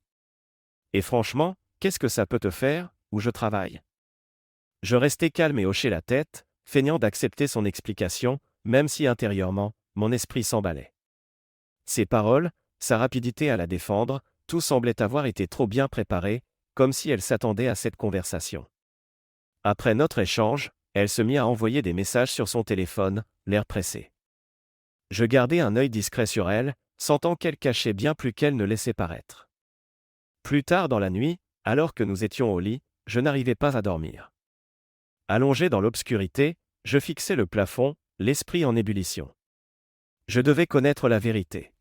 Et franchement, qu'est-ce que ça peut te faire, où je travaille ?» Je restai calme et hochai la tête, feignant d'accepter son explication, même si intérieurement, mon esprit s'emballait. Ses paroles, sa rapidité à la défendre, tout semblait avoir été trop bien préparé, comme si elle s'attendait à cette conversation. Après notre échange, elle se mit à envoyer des messages sur son téléphone, l'air pressé. Je gardai un œil discret sur elle, sentant qu'elle cachait bien plus qu'elle ne laissait paraître. Plus tard dans la nuit, alors que nous étions au lit, je n'arrivais pas à dormir. Allongé dans l'obscurité, je fixais le plafond, l'esprit en ébullition. Je devais connaître la vérité.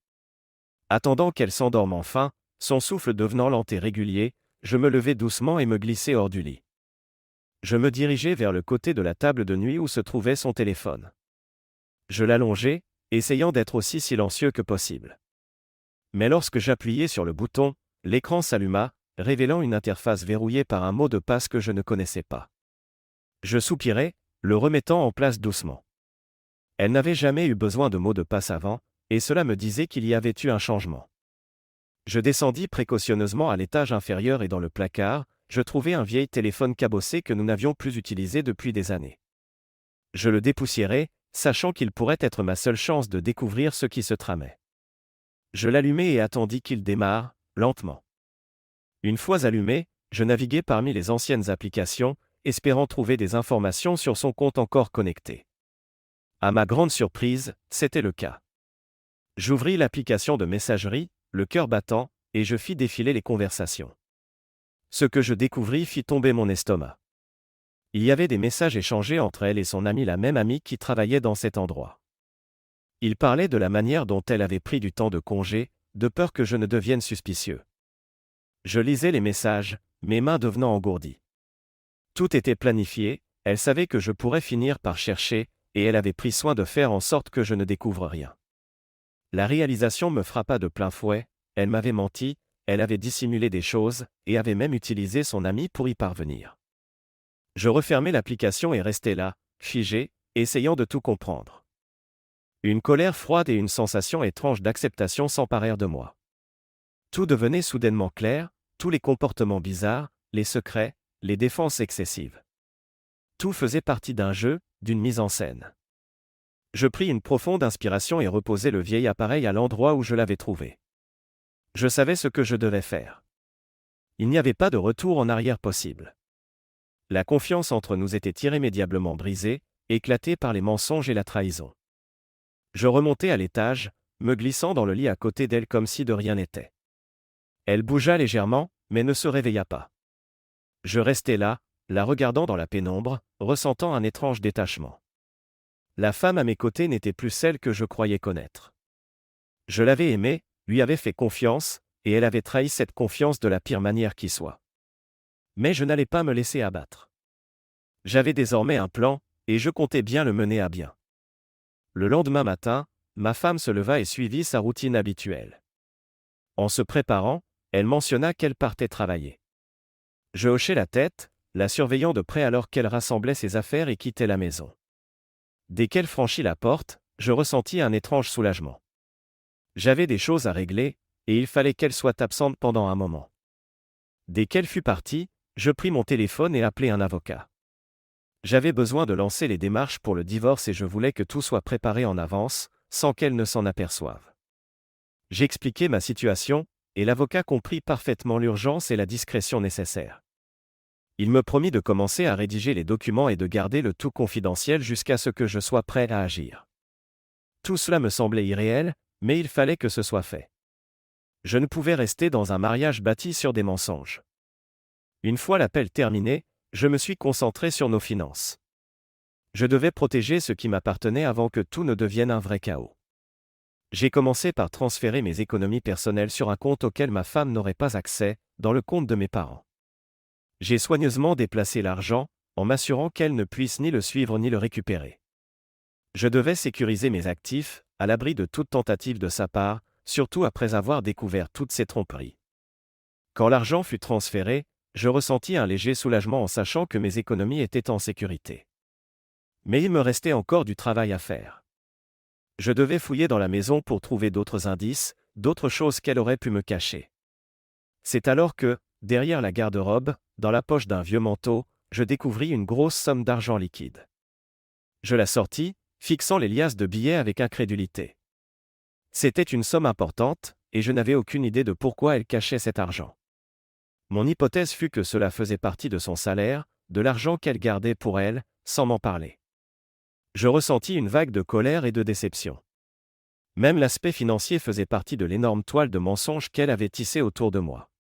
Attendant qu'elle s'endorme enfin, son souffle devenant lent et régulier, je me levai doucement et me glissai hors du lit. Je me dirigeai vers le côté de la table de nuit où se trouvait son téléphone. Je l'allongeai, essayant d'être aussi silencieux que possible. Mais lorsque j'appuyai sur le bouton, l'écran s'alluma, révélant une interface verrouillée par un mot de passe que je ne connaissais pas. Je soupirai, le remettant en place doucement. Elle n'avait jamais eu besoin de mot de passe avant, et cela me disait qu'il y avait eu un changement. Je descendis précautionneusement à l'étage inférieur et dans le placard, je trouvai un vieil téléphone cabossé que nous n'avions plus utilisé depuis des années. Je le dépoussiérai, sachant qu'il pourrait être ma seule chance de découvrir ce qui se tramait. Je l'allumai et attendis qu'il démarre, lentement. Une fois allumé, je naviguai parmi les anciennes applications, espérant trouver des informations sur son compte encore connecté. À ma grande surprise, c'était le cas. J'ouvris l'application de messagerie, le cœur battant, et je fis défiler les conversations. Ce que je découvris fit tomber mon estomac. Il y avait des messages échangés entre elle et son amie, la même amie qui travaillait dans cet endroit. Il parlait de la manière dont elle avait pris du temps de congé, de peur que je ne devienne suspicieux. Je lisais les messages, mes mains devenant engourdies. Tout était planifié, elle savait que je pourrais finir par chercher, et elle avait pris soin de faire en sorte que je ne découvre rien. La réalisation me frappa de plein fouet, elle m'avait menti, elle avait dissimulé des choses, et avait même utilisé son ami pour y parvenir. Je refermai l'application et restai là, figé, essayant de tout comprendre. Une colère froide et une sensation étrange d'acceptation s'emparèrent de moi. Tout devenait soudainement clair, tous les comportements bizarres, les secrets, les défenses excessives. Tout faisait partie d'un jeu, d'une mise en scène. Je pris une profonde inspiration et reposai le vieil appareil à l'endroit où je l'avais trouvé. Je savais ce que je devais faire. Il n'y avait pas de retour en arrière possible. La confiance entre nous était irrémédiablement brisée, éclatée par les mensonges et la trahison. Je remontai à l'étage, me glissant dans le lit à côté d'elle comme si de rien n'était. Elle bougea légèrement, mais ne se réveilla pas. Je restai là, la regardant dans la pénombre, ressentant un étrange détachement. La femme à mes côtés n'était plus celle que je croyais connaître. Je l'avais aimée, lui avais fait confiance, et elle avait trahi cette confiance de la pire manière qui soit. Mais je n'allais pas me laisser abattre. J'avais désormais un plan, et je comptais bien le mener à bien. Le lendemain matin, ma femme se leva et suivit sa routine habituelle. En se préparant, elle mentionna qu'elle partait travailler. Je hochai la tête, la surveillant de près alors qu'elle rassemblait ses affaires et quittait la maison. Dès qu'elle franchit la porte, je ressentis un étrange soulagement. J'avais des choses à régler, et il fallait qu'elle soit absente pendant un moment. Dès qu'elle fut partie, je pris mon téléphone et appelai un avocat. J'avais besoin de lancer les démarches pour le divorce et je voulais que tout soit préparé en avance, sans qu'elle ne s'en aperçoive. J'expliquai ma situation, et l'avocat comprit parfaitement l'urgence et la discrétion nécessaires. Il me promit de commencer à rédiger les documents et de garder le tout confidentiel jusqu'à ce que je sois prêt à agir. Tout cela me semblait irréel, mais il fallait que ce soit fait. Je ne pouvais rester dans un mariage bâti sur des mensonges. Une fois l'appel terminé, je me suis concentré sur nos finances. Je devais protéger ce qui m'appartenait avant que tout ne devienne un vrai chaos. J'ai commencé par transférer mes économies personnelles sur un compte auquel ma femme n'aurait pas accès, dans le compte de mes parents. J'ai soigneusement déplacé l'argent, en m'assurant qu'elle ne puisse ni le suivre ni le récupérer. Je devais sécuriser mes actifs, à l'abri de toute tentative de sa part, surtout après avoir découvert toutes ces tromperies. Quand l'argent fut transféré, je ressentis un léger soulagement en sachant que mes économies étaient en sécurité. Mais il me restait encore du travail à faire. Je devais fouiller dans la maison pour trouver d'autres indices, d'autres choses qu'elle aurait pu me cacher. C'est alors que, derrière la garde-robe, dans la poche d'un vieux manteau, je découvris une grosse somme d'argent liquide. Je la sortis, fixant les liasses de billets avec incrédulité. C'était une somme importante, et je n'avais aucune idée de pourquoi elle cachait cet argent. Mon hypothèse fut que cela faisait partie de son salaire, de l'argent qu'elle gardait pour elle, sans m'en parler. Je ressentis une vague de colère et de déception. Même l'aspect financier faisait partie de l'énorme toile de mensonges qu'elle avait tissée autour de moi.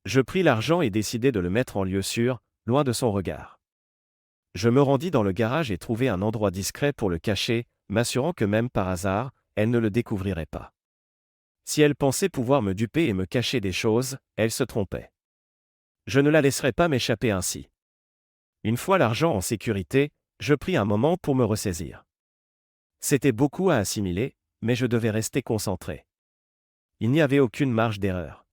Je pris l'argent et décidai de le mettre en lieu sûr, loin de son regard. Je me rendis dans le garage et trouvai un endroit discret pour le cacher, m'assurant que même par hasard, elle ne le découvrirait pas. Si elle pensait pouvoir me duper et me cacher des choses, elle se trompait. Je ne la laisserais pas m'échapper ainsi. Une fois l'argent en sécurité, je pris un moment pour me ressaisir. C'était beaucoup à assimiler, mais je devais rester concentré. Il n'y avait aucune marge d'erreur.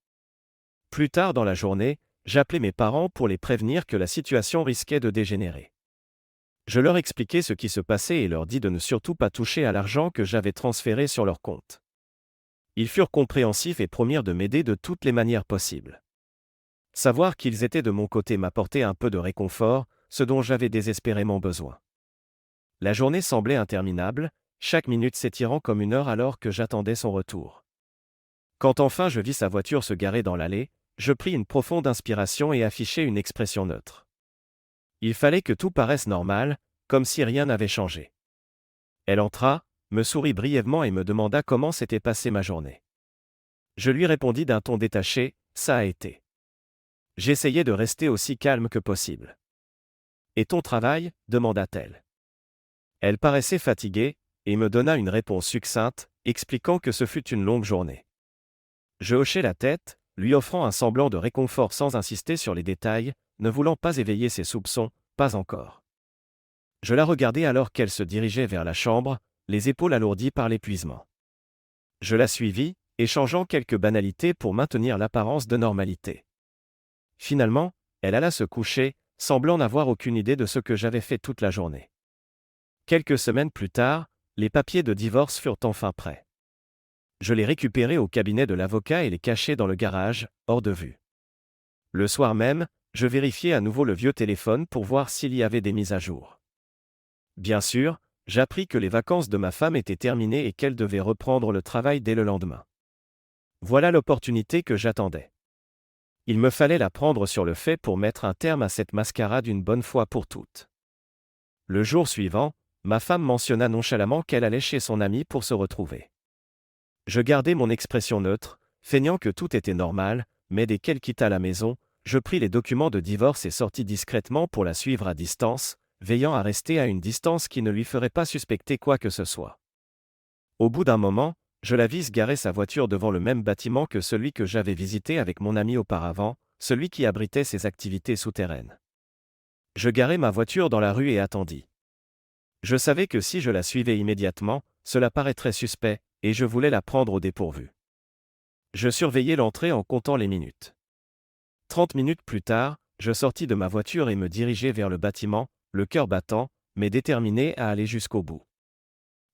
Plus tard dans la journée, j'appelai mes parents pour les prévenir que la situation risquait de dégénérer. Je leur expliquai ce qui se passait et leur dis de ne surtout pas toucher à l'argent que j'avais transféré sur leur compte. Ils furent compréhensifs et promirent de m'aider de toutes les manières possibles. Savoir qu'ils étaient de mon côté m'apportait un peu de réconfort, ce dont j'avais désespérément besoin. La journée semblait interminable, chaque minute s'étirant comme une heure alors que j'attendais son retour. Quand enfin je vis sa voiture se garer dans l'allée, je pris une profonde inspiration et affichai une expression neutre. Il fallait que tout paraisse normal, comme si rien n'avait changé. Elle entra, me sourit brièvement et me demanda comment s'était passée ma journée. Je lui répondis d'un ton détaché, « Ça a été. » J'essayais de rester aussi calme que possible. « Et ton travail ?» demanda-t-elle. Elle paraissait fatiguée, et me donna une réponse succincte, expliquant que ce fut une longue journée. Je hochai la tête, lui offrant un semblant de réconfort sans insister sur les détails, ne voulant pas éveiller ses soupçons, pas encore. Je la regardai alors qu'elle se dirigeait vers la chambre, les épaules alourdies par l'épuisement. Je la suivis, échangeant quelques banalités pour maintenir l'apparence de normalité. Finalement, elle alla se coucher, semblant n'avoir aucune idée de ce que j'avais fait toute la journée. Quelques semaines plus tard, les papiers de divorce furent enfin prêts. Je les récupérai au cabinet de l'avocat et les cachai dans le garage, hors de vue. Le soir même, je vérifiai à nouveau le vieux téléphone pour voir s'il y avait des mises à jour. Bien sûr, j'appris que les vacances de ma femme étaient terminées et qu'elle devait reprendre le travail dès le lendemain. Voilà l'opportunité que j'attendais. Il me fallait la prendre sur le fait pour mettre un terme à cette mascarade une bonne fois pour toutes. Le jour suivant, ma femme mentionna nonchalamment qu'elle allait chez son amie pour se retrouver. Je gardai mon expression neutre, feignant que tout était normal, mais dès qu'elle quitta la maison, je pris les documents de divorce et sortis discrètement pour la suivre à distance, veillant à rester à une distance qui ne lui ferait pas suspecter quoi que ce soit. Au bout d'un moment, je la vis garer sa voiture devant le même bâtiment que celui que j'avais visité avec mon ami auparavant, celui qui abritait ses activités souterraines. Je garai ma voiture dans la rue et attendis. Je savais que si je la suivais immédiatement, cela paraîtrait suspect, et je voulais la prendre au dépourvu. Je surveillais l'entrée en comptant les minutes. 30 minutes plus tard, je sortis de ma voiture et me dirigeai vers le bâtiment, le cœur battant, mais déterminé à aller jusqu'au bout.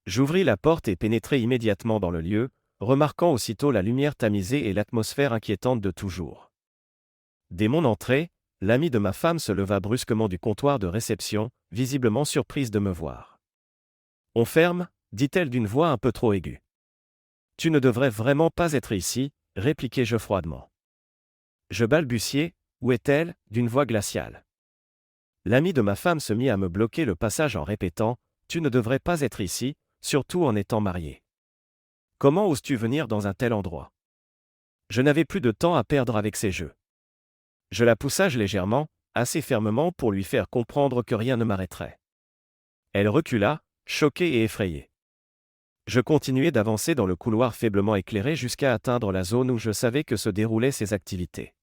J'ouvris la porte et pénétrai immédiatement dans le lieu, remarquant aussitôt la lumière tamisée et l'atmosphère inquiétante de toujours. Dès mon entrée, l'amie de ma femme se leva brusquement du comptoir de réception, visiblement surprise de me voir. « On ferme » dit-elle d'une voix un peu trop aiguë. « Tu ne devrais vraiment pas être ici » répliquai-je froidement. Je balbutiai « Où est-elle » d'une voix glaciale. L'amie de ma femme se mit à me bloquer le passage en répétant « Tu ne devrais pas être ici, surtout en étant marié. Comment oses-tu venir dans un tel endroit ?» Je n'avais plus de temps à perdre avec ces jeux. Je la poussai légèrement, assez fermement pour lui faire comprendre que rien ne m'arrêterait. Elle recula, choquée et effrayée. Je continuai d'avancer dans le couloir faiblement éclairé jusqu'à atteindre la zone où je savais que se déroulaient ses activités.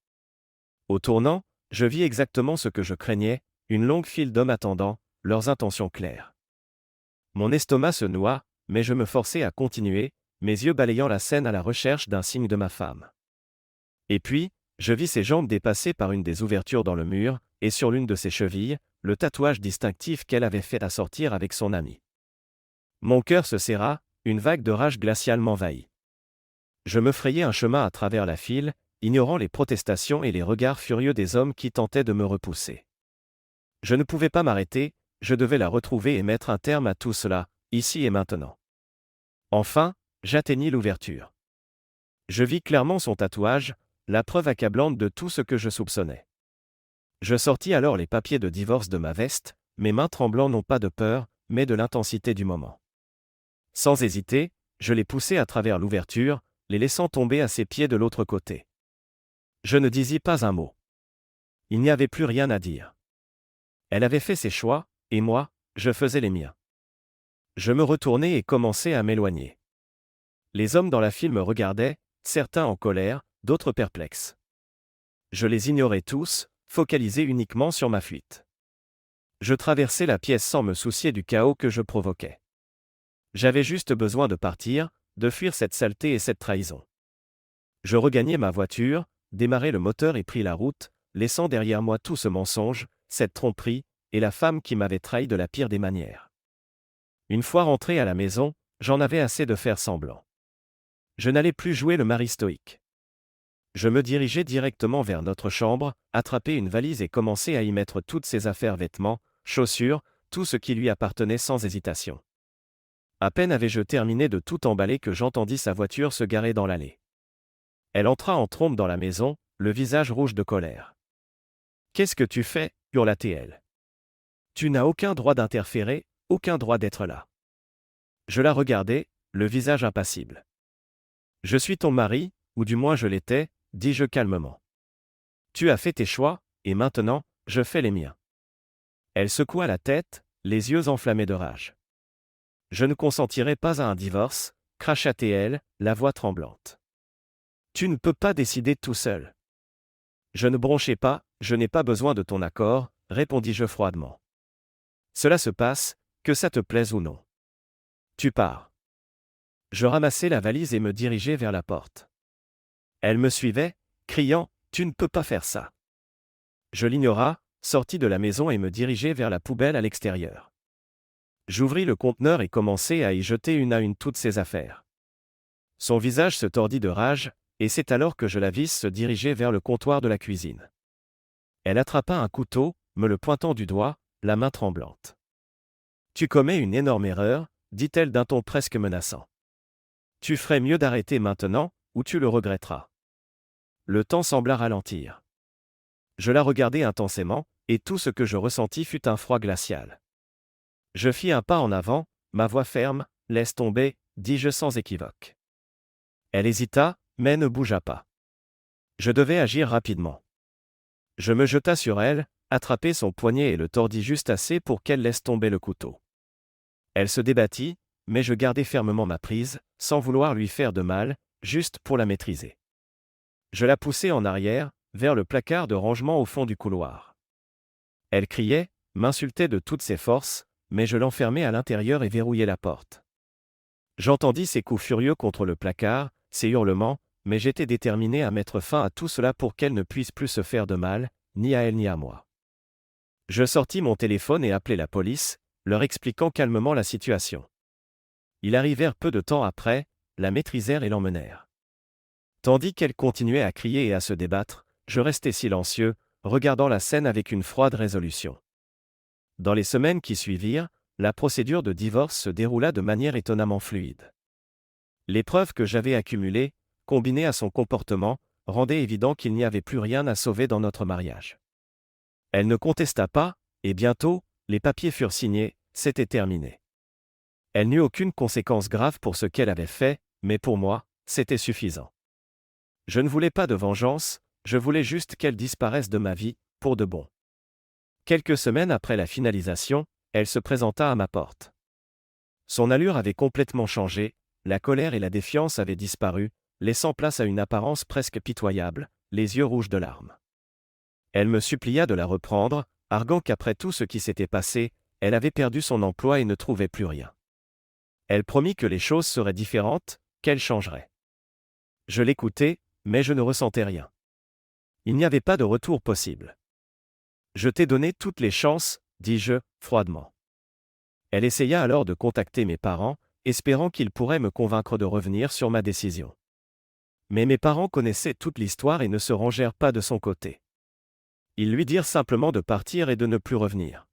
Au tournant, je vis exactement ce que je craignais, une longue file d'hommes attendant, leurs intentions claires. Mon estomac se noua, mais je me forçai à continuer, mes yeux balayant la scène à la recherche d'un signe de ma femme. Et puis, je vis ses jambes dépassées par une des ouvertures dans le mur, et sur l'une de ses chevilles, le tatouage distinctif qu'elle avait fait assortir avec son ami. Mon cœur se serra, une vague de rage glaciale m'envahit. Je me frayai un chemin à travers la file, ignorant les protestations et les regards furieux des hommes qui tentaient de me repousser. Je ne pouvais pas m'arrêter, je devais la retrouver et mettre un terme à tout cela, ici et maintenant. Enfin, j'atteignis l'ouverture. Je vis clairement son tatouage, la preuve accablante de tout ce que je soupçonnais. Je sortis alors les papiers de divorce de ma veste, mes mains tremblant non pas de peur, mais de l'intensité du moment. Sans hésiter, je les poussai à travers l'ouverture, les laissant tomber à ses pieds de l'autre côté. Je ne disis pas un mot. Il n'y avait plus rien à dire. Elle avait fait ses choix, et moi, je faisais les miens. Je me retournai et commençai à m'éloigner. Les hommes dans la file me regardaient, certains en colère, d'autres perplexes. Je les ignorais tous, focalisé uniquement sur ma fuite. Je traversai la pièce sans me soucier du chaos que je provoquais. J'avais juste besoin de partir, de fuir cette saleté et cette trahison. Je regagnai ma voiture, démarrai le moteur et pris la route, laissant derrière moi tout ce mensonge, cette tromperie, et la femme qui m'avait trahi de la pire des manières. Une fois rentré à la maison, j'en avais assez de faire semblant. Je n'allais plus jouer le mari stoïque. Je me dirigeai directement vers notre chambre, attrapai une valise et commençai à y mettre toutes ses affaires, vêtements, chaussures, tout ce qui lui appartenait sans hésitation. À peine avais-je terminé de tout emballer que j'entendis sa voiture se garer dans l'allée. Elle entra en trombe dans la maison, le visage rouge de colère. « Qu'est-ce que tu fais » hurla-t-elle. « Tu n'as aucun droit d'interférer, aucun droit d'être là. » Je la regardai, le visage impassible. « Je suis ton mari, ou du moins je l'étais, » dis-je calmement. « Tu as fait tes choix, et maintenant, je fais les miens. » Elle secoua la tête, les yeux enflammés de rage. « Je ne consentirai pas à un divorce, » cracha-t-elle, la voix tremblante. « Tu ne peux pas décider tout seul. » Je ne bronchai pas, je n'ai pas besoin de ton accord, répondis-je froidement. Cela se passe, que ça te plaise ou non. Tu pars. Je ramassai la valise et me dirigeai vers la porte. Elle me suivait, criant « Tu ne peux pas faire ça !» Je l'ignora, sortis de la maison et me dirigeai vers la poubelle à l'extérieur. J'ouvris le conteneur et commençai à y jeter une à une toutes ses affaires. Son visage se tordit de rage, et c'est alors que je la vis se diriger vers le comptoir de la cuisine. Elle attrapa un couteau, me le pointant du doigt, la main tremblante. « Tu commets une énorme erreur, » dit-elle d'un ton presque menaçant. « Tu ferais mieux d'arrêter maintenant, ou tu le regretteras. » Le temps sembla ralentir. Je la regardai intensément, et tout ce que je ressentis fut un froid glacial. Je fis un pas en avant, ma voix ferme, « Laisse tomber », dis-je sans équivoque. Elle hésita, mais ne bougea pas. Je devais agir rapidement. Je me jeta sur elle, attrapai son poignet et le tordis juste assez pour qu'elle laisse tomber le couteau. Elle se débattit, mais je gardai fermement ma prise, sans vouloir lui faire de mal, juste pour la maîtriser. Je la poussai en arrière, vers le placard de rangement au fond du couloir. Elle criait, m'insultait de toutes ses forces, mais je l'enfermai à l'intérieur et verrouillai la porte. J'entendis ses coups furieux contre le placard, ses hurlements, mais j'étais déterminé à mettre fin à tout cela pour qu'elle ne puisse plus se faire de mal, ni à elle ni à moi. Je sortis mon téléphone et appelai la police, leur expliquant calmement la situation. Ils arrivèrent peu de temps après, la maîtrisèrent et l'emmenèrent. Tandis qu'elle continuait à crier et à se débattre, je restai silencieux, regardant la scène avec une froide résolution. Dans les semaines qui suivirent, la procédure de divorce se déroula de manière étonnamment fluide. Les preuves que j'avais accumulées, combinées à son comportement, rendaient évident qu'il n'y avait plus rien à sauver dans notre mariage. Elle ne contesta pas, et bientôt, les papiers furent signés, c'était terminé. Elle n'eut aucune conséquence grave pour ce qu'elle avait fait, mais pour moi, c'était suffisant. Je ne voulais pas de vengeance, je voulais juste qu'elle disparaisse de ma vie, pour de bon. Quelques semaines après la finalisation, elle se présenta à ma porte. Son allure avait complètement changé, la colère et la défiance avaient disparu, laissant place à une apparence presque pitoyable, les yeux rouges de larmes. Elle me supplia de la reprendre, arguant qu'après tout ce qui s'était passé, elle avait perdu son emploi et ne trouvait plus rien. Elle promit que les choses seraient différentes, qu'elle changerait. Je l'écoutais, mais je ne ressentais rien. Il n'y avait pas de retour possible. Je t'ai donné toutes les chances, dis-je, froidement. Elle essaya alors de contacter mes parents, espérant qu'ils pourraient me convaincre de revenir sur ma décision. Mais mes parents connaissaient toute l'histoire et ne se rangèrent pas de son côté. Ils lui dirent simplement de partir et de ne plus revenir.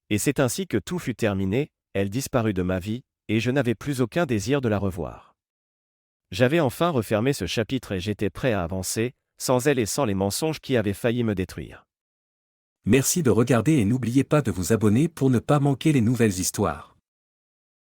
Et c'est ainsi que tout fut terminé, elle disparut de ma vie, et je n'avais plus aucun désir de la revoir. J'avais enfin refermé ce chapitre et j'étais prêt à avancer, sans elle et sans les mensonges qui avaient failli me détruire. Merci de regarder et n'oubliez pas de vous abonner pour ne pas manquer les nouvelles histoires.